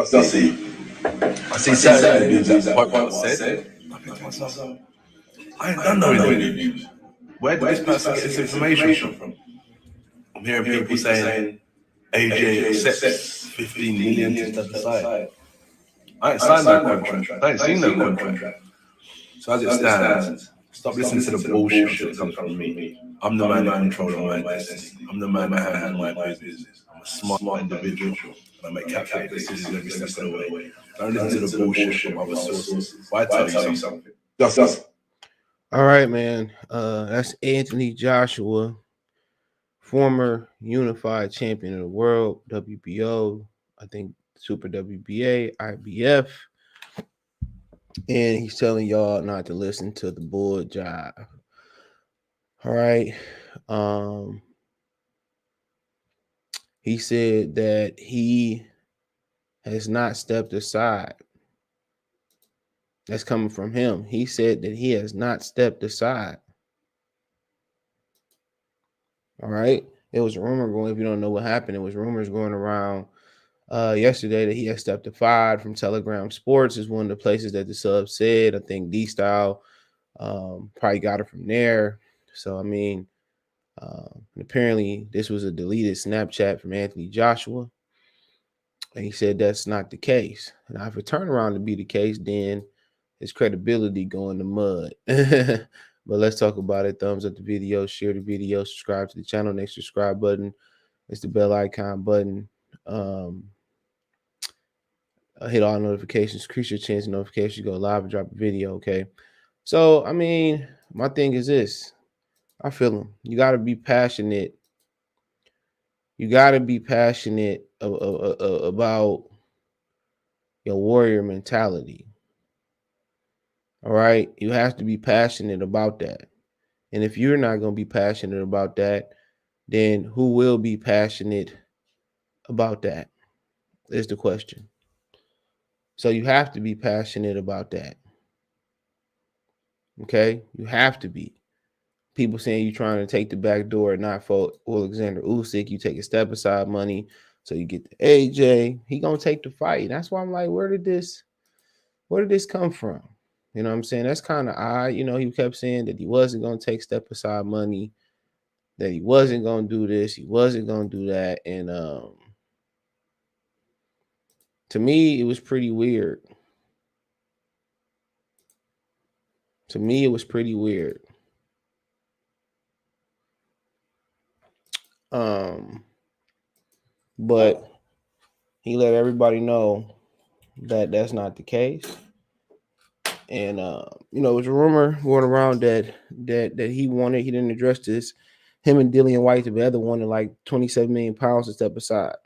Just see. I see certain interviews that quote what was said. I think to myself, I ain't done no interviews. Where did this person get this information from? I'm hearing people saying AJ accepts 15 million to step aside. I ain't signed no contract. I ain't seen no contract. So as it stands, stop listening to the bullshit until it comes from me. I'm the man in control of my destiny. I'm the man that handles my business. I'm a smart individual and I make calculated decisions every step of the way. Don't listen to the bullshit from other sources. But I tell you something. Just. All right, man. That's Anthony Joshua, former unified champion of the world, WBO, I think Super WBA, IBF. And he's telling y'all not to listen to the bull jive. All right. He said that he has not stepped aside. That's coming from him. He said that he has not stepped aside. All right. There was a rumor going, if you don't know what happened, it was rumors going around yesterday that he had stepped aside from Telegram Sports, is one of the places that the sub said. I think D Style probably got it from there. So, I mean, apparently this was a deleted Snapchat from Anthony Joshua. And he said that's not the case. Now, if it turned around to be the case, then his credibility go in the mud. But let's talk about it. Thumbs up the video, share the video, subscribe to the channel. Next subscribe button, it's the bell icon button. Hit all notifications, increase your chance of notifications. Go live and drop a video, okay? So, I mean, my thing is this. I feel him. You got to be passionate. You got to be passionate about your warrior mentality. All right? You have to be passionate about that. And if you're not going to be passionate about that, then who will be passionate about that is the question. So you have to be passionate about that. Okay? You have to be. People saying you're trying to take the back door, not for Alexander Usyk. You take a step aside money so you get the AJ. He gonna take the fight. That's why I'm like, where did this come from? You know what I'm saying? That's kind of odd. You know, he kept saying that he wasn't gonna take step aside money, that he wasn't gonna do this, he wasn't gonna do that, and to me, it was pretty weird. To me, it was pretty weird. But he let everybody know that that's not the case. And you know, it was a rumor going around that he didn't address this. Him and Dillian White together wanted like 27 million pounds to step aside.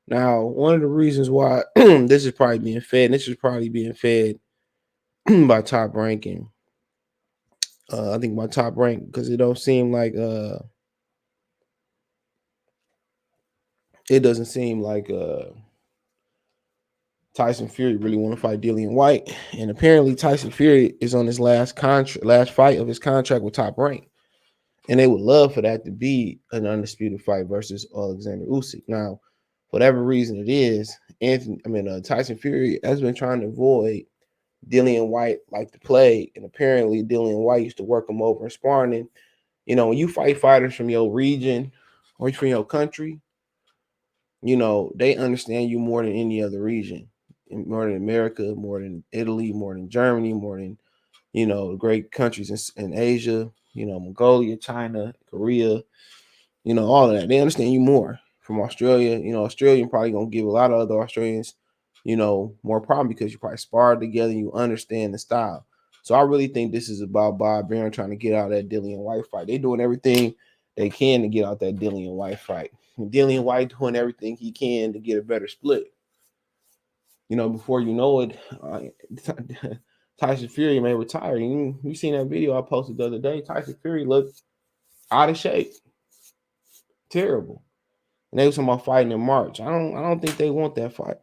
Now, one of the reasons why this is probably being fed, and this is probably being fed by Top Ranking. I think by Top Rank, because it don't seem like it doesn't seem like Tyson Fury really want to fight Dillian White, and apparently Tyson Fury is on his last fight of his contract with Top Rank, and they would love for that to be an undisputed fight versus Alexander Usyk. Now, for whatever reason it is, Tyson Fury has been trying to avoid Dillian White like the plague, and apparently Dillian White used to work him over in sparring. And, you know, when you fight fighters from your region or from your country, you know, they understand you more than any other region, more than America, more than Italy, more than Germany, more than, you know, great countries in Asia, you know, Mongolia, China, Korea, you know, all of that. They understand you more. From Australia, you know, Australian probably going to give a lot of other Australians, you know, more problem because you probably sparred together and you understand the style. So I really think this is about Bob Arum trying to get out that Dillian White fight. They're doing everything they can to get out that Dillian White fight. And Dillian White doing everything he can to get a better split. You know, before you know it, Tyson Fury may retire. You seen that video I posted the other day? Tyson Fury looked out of shape, terrible. And they was talking about fighting in March. I don't think they want that fight.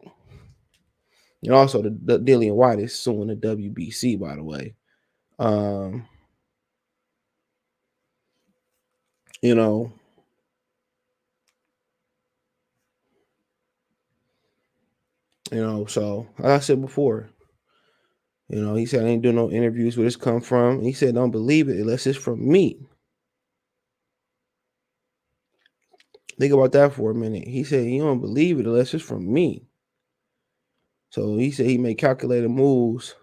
And also, the Dillian White is suing the WBC, by the way. You know, So like I said before, he said I ain't doing no interviews where this come from. He said don't believe it unless it's from me. Think about that for a minute. He said you don't believe it unless it's from me. So he said he made calculated moves.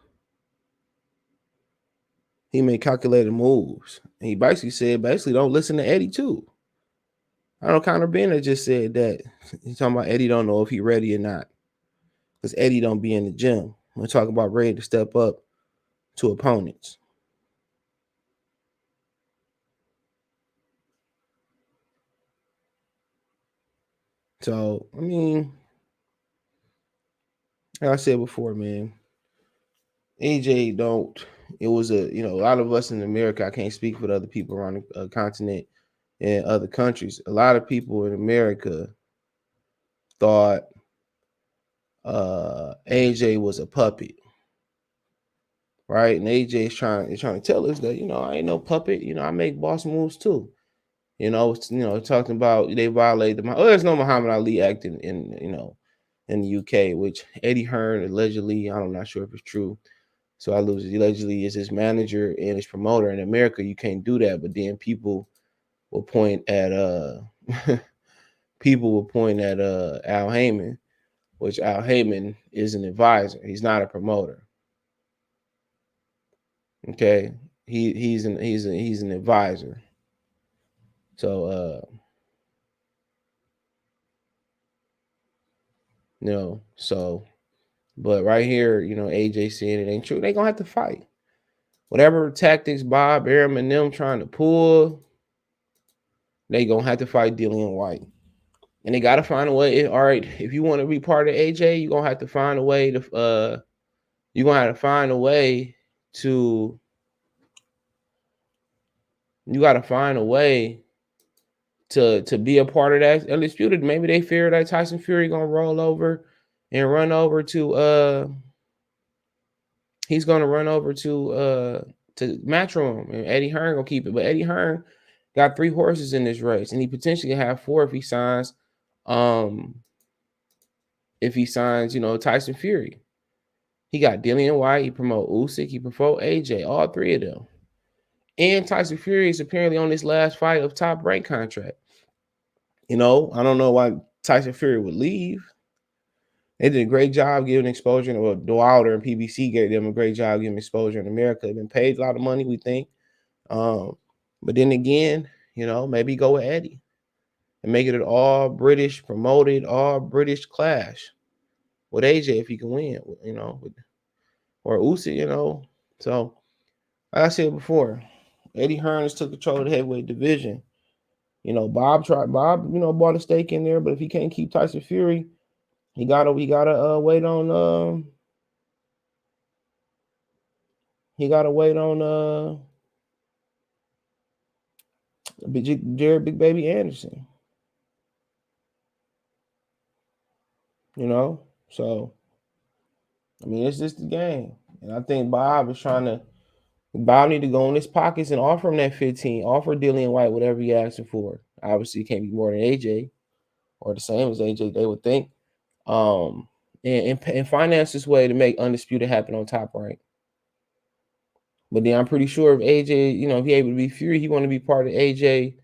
And he basically said, don't listen to Eddie too. I know Conor Bennett just said that. He's talking about Eddie don't know if he ready or not. Because Eddie don't be in the gym. We're talking about ready to step up to opponents. So, I mean, like I said before, man, AJ don't. It was a lot of us in America. I can't speak for the other people around the continent and other countries. A lot of people in America thought AJ was a puppet, right? And AJ is trying to tell us that I ain't no puppet. I make boss moves too. Talking about they violated the. There's no Muhammad Ali Act in the UK, which Eddie Hearn allegedly. I'm not sure if it's true. So I lose. Allegedly is his manager and his promoter. In America, you can't do that. But then people will point at Al Heyman, which Al Heyman is an advisor. He's not a promoter. Okay, he's an advisor. So so but right here, AJ saying it ain't true. They gonna have to fight. Whatever tactics Bob, Arum, and them trying to pull, they gonna have to fight Dillian White. And they gotta find a way. All right, if you want to be part of AJ, you're gonna have to find a way to you're gonna have to find a way to you gotta find a way to be a part of that undisputed. Maybe they fear that Tyson Fury gonna roll over and run over to he's gonna run over to Matchroom, and Eddie Hearn gonna keep it. But Eddie Hearn got 3 horses in this race, and he potentially can have 4 if he signs Tyson Fury. He got Dillian White, he promote Usyk, he promote AJ, all 3 of them. And Tyson Fury is apparently on this last fight of Top Rank contract. I don't know why Tyson Fury would leave. They did a great job giving exposure. Well, Wilder and PBC gave them a great job giving exposure in America. They've been paid a lot of money, we think. But then again, maybe go with Eddie and make it an all British promoted, all British clash with AJ if he can win, or Usyk, So, like I said before, Eddie Hearn has took control of the heavyweight division. Bob, bought a stake in there, but if he can't keep Tyson Fury, he gotta wait on Jared Big Baby Anderson. So I mean it's just the game. And I think Bob need to go in his pockets and offer him that 15, offer Dillian White whatever he asking for. Obviously it can't be more than AJ or the same as AJ, they would think. And finance this way to make Undisputed happen on Top Rank. But then I'm pretty sure if AJ, if he able to be Fury, he want to be part of AJ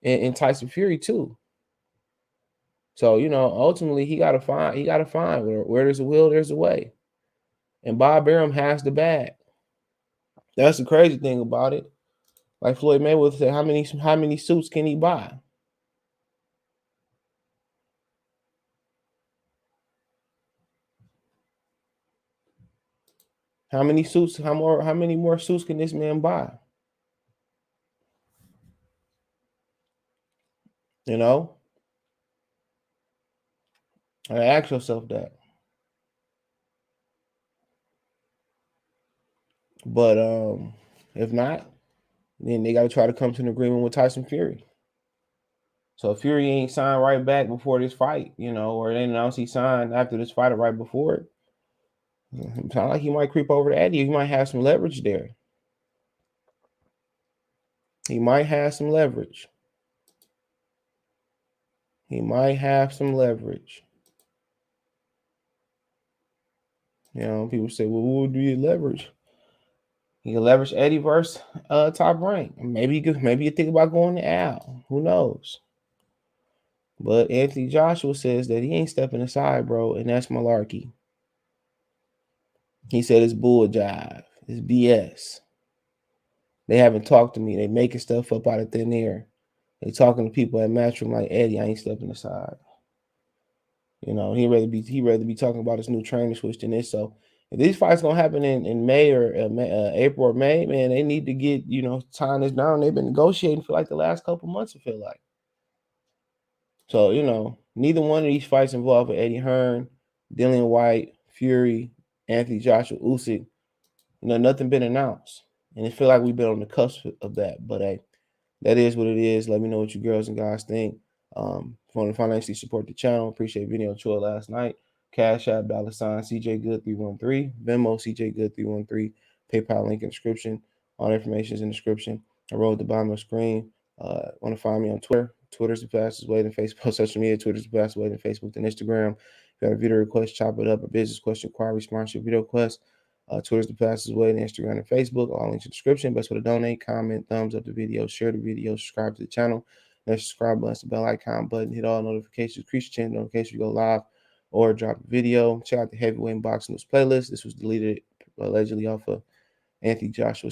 and Tyson Fury too. So ultimately he got to find where there's a will, there's a way. And Bob Arum has the bag. That's the crazy thing about it. Like Floyd Mayweather said, how many suits can he buy? How many suits? How many more suits can this man buy? Ask yourself that. But if not, then they got to try to come to an agreement with Tyson Fury. So if Fury ain't signed right back before this fight, or they announce he signed after this fight or right before it, it sounds like he might creep over to Eddie. He might have some leverage there. He might have some leverage. You know, people say, well, what do you leverage? You can leverage Eddie versus Top Rank. Maybe you think about going to Al. Who knows? But Anthony Joshua says that he ain't stepping aside, bro, and that's malarkey. He said it's bull jive. It's BS. They haven't talked to me. They making stuff up out of thin air. They talking to people at Matchroom like Eddie. I ain't stepping aside. You know, he'd rather be talking about his new training switch than this. So if these fights gonna happen in May or April or May, man, they need to get tying this down. They've been negotiating for like the last couple months. I feel like. So neither one of these fights involve Eddie Hearn, Dillian White, Fury, Anthony Joshua, Usyk. Nothing been announced, and it feel like we've been on the cusp of that. But hey, that is what it is. Let me know what you girls and guys think. If you want to financially support the channel, appreciate video Troy last night. Cash App, $ CJ Good 313, Venmo CJ Good 313, PayPal link in the description. All the information is in the description. I roll at the bottom of the screen. Want to find me on Twitter? Twitter's the fastest way than Facebook. Social media, Twitter's the fastest way than Facebook than Instagram. If you got a video request, chop it up. A business question, inquiry, sponsorship, video request. Twitter's the fastest way to Instagram and Facebook. All links in the description. Best way to donate, comment, thumbs up the video, share the video, subscribe to the channel. That subscribe button, the bell icon button, hit all notifications, increase your channel notifications we go live or drop a video. Check out the Heavyweight Boxing News playlist. This was deleted allegedly off of Anthony Joshua